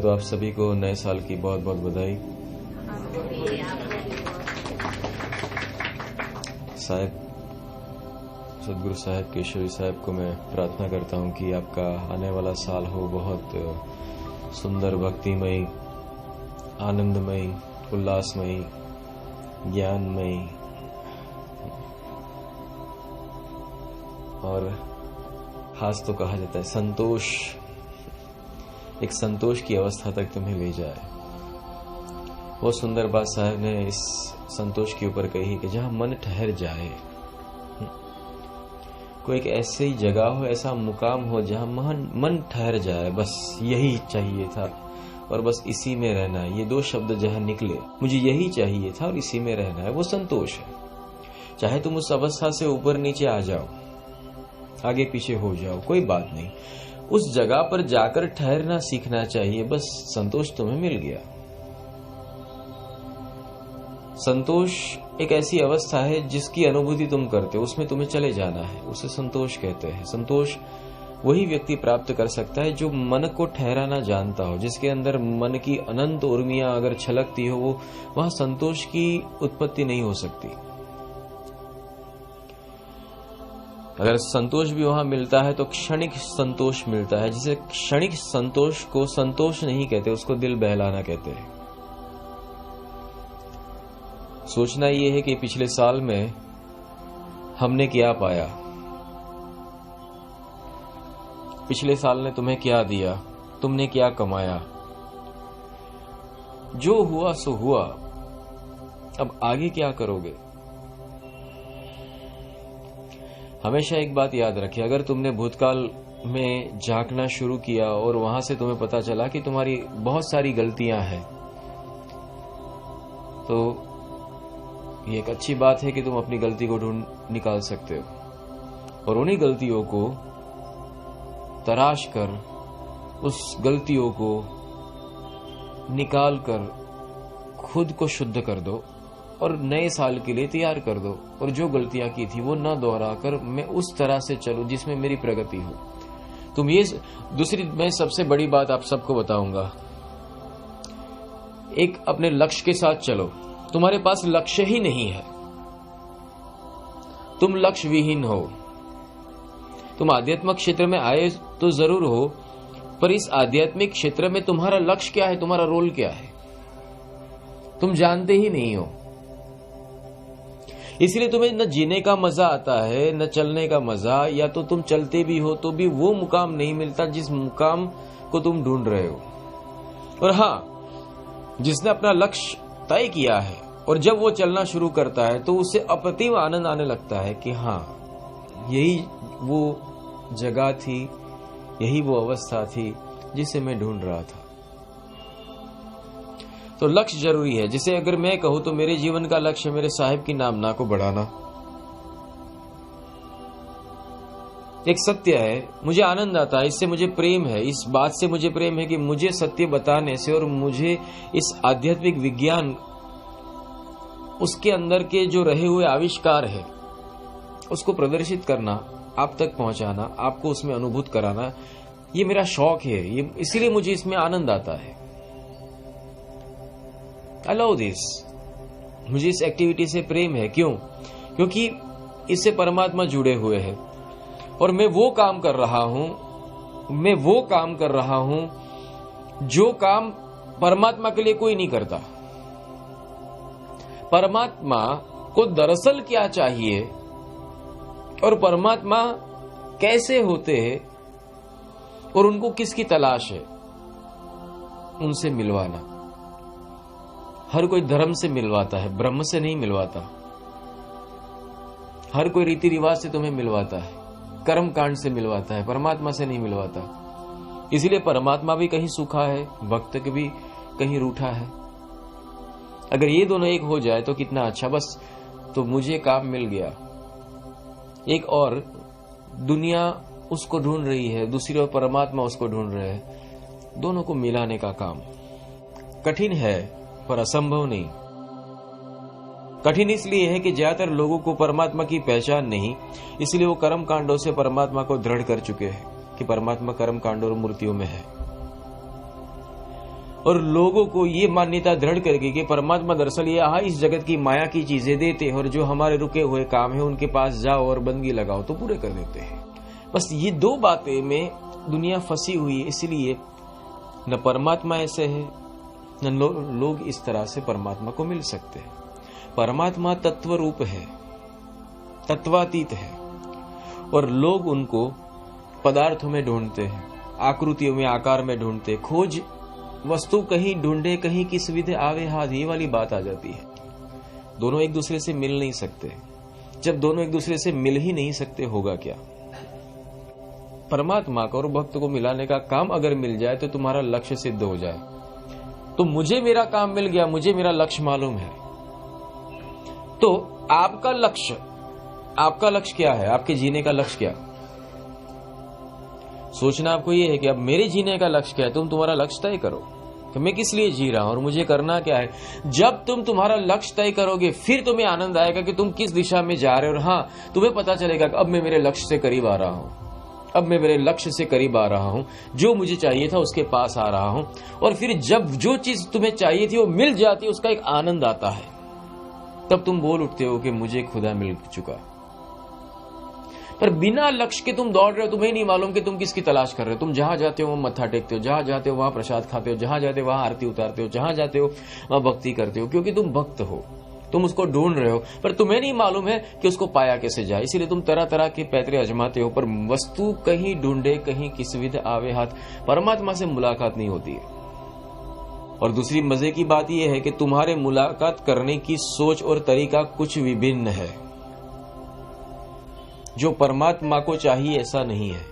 तो आप सभी को नए साल की बहुत बहुत बधाई। साहब, सदगुरु साहब केशवी साहब को मैं प्रार्थना करता हूं कि आपका आने वाला साल हो बहुत सुंदर, भक्तिमय, आनंदमय, उल्लासमय, ज्ञानमय और खास तो कहा जाता है संतोष, एक संतोष की अवस्था तक तुम्हें ले जाए। वो सुंदर बात साहब ने इस संतोष के ऊपर कही कि जहां मन ठहर जाए, कोई एक ऐसी जगह हो, ऐसा मुकाम हो जहां मन ठहर जाए, बस यही चाहिए था और बस इसी में रहना है। ये दो शब्द जहां निकले, मुझे यही चाहिए था और इसी में रहना है, वो संतोष है। चाहे तुम उस अवस्था से ऊपर नीचे आ जाओ, आगे पीछे हो जाओ, कोई बात नहीं, उस जगह पर जाकर ठहरना सीखना चाहिए, बस संतोष तुम्हें मिल गया। संतोष एक ऐसी अवस्था है जिसकी अनुभूति तुम करते हो, उसमें तुम्हें चले जाना है, उसे संतोष कहते हैं। संतोष वही व्यक्ति प्राप्त कर सकता है जो मन को ठहराना जानता हो, जिसके अंदर मन की अनंत उर्मियां अगर छलकती हो, वो वहां संतोष की उत्पत्ति नहीं हो सकती। अगर संतोष भी वहां मिलता है तो क्षणिक संतोष मिलता है, जिसे क्षणिक संतोष को संतोष नहीं कहते, उसको दिल बहलाना कहते हैं। सोचना यह है कि पिछले साल में हमने क्या पाया, पिछले साल ने तुम्हें क्या दिया, तुमने क्या कमाया। जो हुआ सो हुआ, अब आगे क्या करोगे। हमेशा एक बात याद रखें, अगर तुमने भूतकाल में झांकना शुरू किया और वहां से तुम्हें पता चला कि तुम्हारी बहुत सारी गलतियां हैं, तो ये एक अच्छी बात है कि तुम अपनी गलती को ढूंढ निकाल सकते हो और उन्हीं गलतियों को तराश कर, उस गलतियों को निकाल कर खुद को शुद्ध कर दो और नए साल के लिए तैयार कर दो। और जो गलतियां की थी वो न दोहराकर मैं उस तरह से चलूं जिसमें मेरी प्रगति हो। तुम ये दूसरी, मैं सबसे बड़ी बात आप सबको बताऊंगा, एक अपने लक्ष्य के साथ चलो। तुम्हारे पास लक्ष्य ही नहीं है, तुम लक्ष्य विहीन हो। तुम आध्यात्मिक क्षेत्र में आए तो जरूर हो, पर इस आध्यात्मिक क्षेत्र में तुम्हारा लक्ष्य क्या है, तुम्हारा रोल क्या है, तुम जानते ही नहीं हो। इसलिए तुम्हें न जीने का मजा आता है, न चलने का मजा, या तो तुम चलते भी हो तो भी वो मुकाम नहीं मिलता जिस मुकाम को तुम ढूंढ रहे हो। और हाँ, जिसने अपना लक्ष्य तय किया है और जब वो चलना शुरू करता है तो उसे अप्रतिम आनंद आने लगता है कि हाँ, यही वो जगह थी, यही वो अवस्था थी जिसे मैं ढूंढ रहा था। तो लक्ष्य जरूरी है। जिसे अगर मैं कहूं तो मेरे जीवन का लक्ष्य मेरे साहिब की नामना को बढ़ाना एक सत्य है। मुझे आनंद आता है, इससे मुझे प्रेम है, इस बात से मुझे प्रेम है कि मुझे सत्य बताने से और मुझे इस आध्यात्मिक विज्ञान, उसके अंदर के जो रहे हुए आविष्कार है, उसको प्रदर्शित करना, आप तक पहुंचाना, आपको उसमें अनुभूत कराना, ये मेरा शौक है। ये इसीलिए मुझे इसमें आनंद आता है। I love this. मुझे इस एक्टिविटी से प्रेम है। क्यों? क्योंकि इससे परमात्मा जुड़े हुए हैं और मैं वो काम कर रहा हूं जो काम परमात्मा के लिए कोई नहीं करता। परमात्मा को दरअसल क्या चाहिए और परमात्मा कैसे होते हैं और उनको किसकी तलाश है, उनसे मिलवाना। हर कोई धर्म से मिलवाता है, ब्रह्म से नहीं मिलवाता। हर कोई रीति रिवाज से तुम्हें मिलवाता है, कर्म कांड से मिलवाता है, परमात्मा से नहीं मिलवाता। इसलिए परमात्मा भी कहीं सूखा है, भक्त भी कहीं रूठा है। अगर ये दोनों एक हो जाए तो कितना अच्छा। बस तो मुझे काम मिल गया। एक और दुनिया उसको ढूंढ रही है, दूसरी ओर परमात्मा उसको ढूंढ रहे हैं। दोनों को मिलाने का काम कठिन है पर असंभव नहीं। कठिन इसलिए है कि ज्यादातर लोगों को परमात्मा की पहचान नहीं, इसलिए वो कर्म कांडों से परमात्मा को दृढ़ कर चुके हैं कि परमात्मा कर्म कांडों और मूर्तियों में है। और लोगों को ये मान्यता दृढ़ करके कि परमात्मा दरअसल यहाँ इस जगत की माया की चीजें देते हैं और जो हमारे रुके हुए काम है उनके पास जाओ और बंदगी लगाओ तो पूरे कर देते हैं। बस ये दो बातें में दुनिया फंसी हुई है, इसलिए न परमात्मा ऐसे है न लोग इस तरह से परमात्मा को मिल सकते हैं। परमात्मा तत्व रूप है, तत्वातीत है, और लोग उनको पदार्थों में ढूंढते हैं, आकृतियों में, आकार में ढूंढते। खोज वस्तु कहीं ढूंढे कहीं किस विधि आवे हाथ, ये वाली बात आ जाती है। दोनों एक दूसरे से मिल नहीं सकते। जब दोनों एक दूसरे से मिल ही नहीं सकते होगा क्या? परमात्मा को और भक्त को मिलाने का काम अगर मिल जाए तो तुम्हारा लक्ष्य सिद्ध हो जाए। तो मुझे मेरा काम मिल गया, मुझे मेरा लक्ष्य मालूम है। तो आपका लक्ष्य क्या है? आपके जीने का लक्ष्य क्या? सोचना आपको यह है कि अब मेरे जीने का लक्ष्य क्या है। तुम तुम्हारा लक्ष्य तय करो कि मैं किस लिए जी रहा हूं और मुझे करना क्या है। जब तुम तुम्हारा लक्ष्य तय करोगे फिर तुम्हें आनंद आएगा कि तुम किस दिशा में जा रहे हो। और हाँ, तुम्हें पता चलेगा कि अब मैं मेरे लक्ष्य से करीब आ रहा हूं, अब मैं मेरे लक्ष्य से करीब आ रहा हूं, जो मुझे चाहिए था उसके पास आ रहा हूं। और फिर जब जो चीज तुम्हें चाहिए थी वो मिल जाती है, उसका एक आनंद आता है। तब तुम बोल उठते हो कि मुझे खुदा मिल चुका। पर बिना लक्ष्य के तुम दौड़ रहे हो, तुम्हें नहीं मालूम कि तुम किसकी तलाश कर रहे हो। तुम जहां जाते हो वहां मत्था टेकते हो, जहां जाते हो वहां प्रसाद खाते हो, जहां जाते हो वहां आरती उतारते हो, जहां जाते हो वहां भक्ति करते हो, क्योंकि तुम भक्त हो, तुम उसको ढूंढ रहे हो। पर तुम्हें नहीं मालूम है कि उसको पाया कैसे जाए, इसीलिए तुम तरह तरह के पैतरे आजमाते हो। पर वस्तु कहीं ढूंढे कहीं किस विधि आवे हाथ, परमात्मा से मुलाकात नहीं होती है। और दूसरी मजे की बात यह है कि तुम्हारे मुलाकात करने की सोच और तरीका कुछ विभिन्न है। जो परमात्मा को चाहिए ऐसा नहीं है।